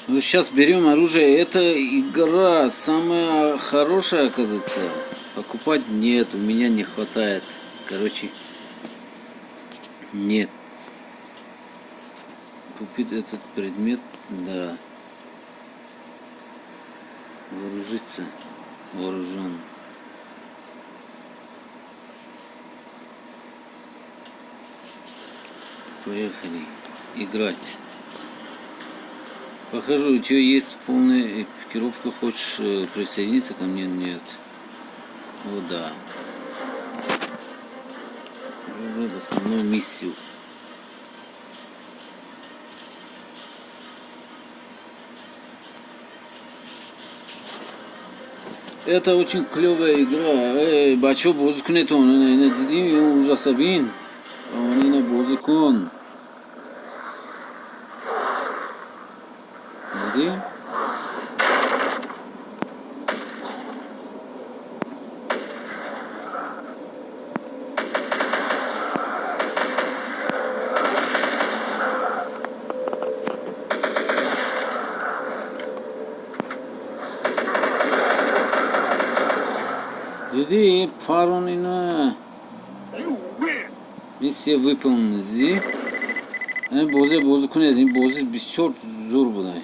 Вот сейчас берем оружие. Это игра самая хорошая, оказывается. Покупать нет, у меня не хватает. Короче, нет. Купить этот предмет, да. Вооружиться. Вооружен. Поехали. Играть. Покажу, у тебя есть полная экипировка, хочешь присоединиться ко мне? Нет. О, да. Выбрать основную миссию. Это очень клевая игра. Бачо бозукунетон, не дидим ужасабин. Он не бозукун. Диди? Диди, паронина. Миссия выполнена. Диди? Бозе бозукунетин, бозе бисёр зор будай.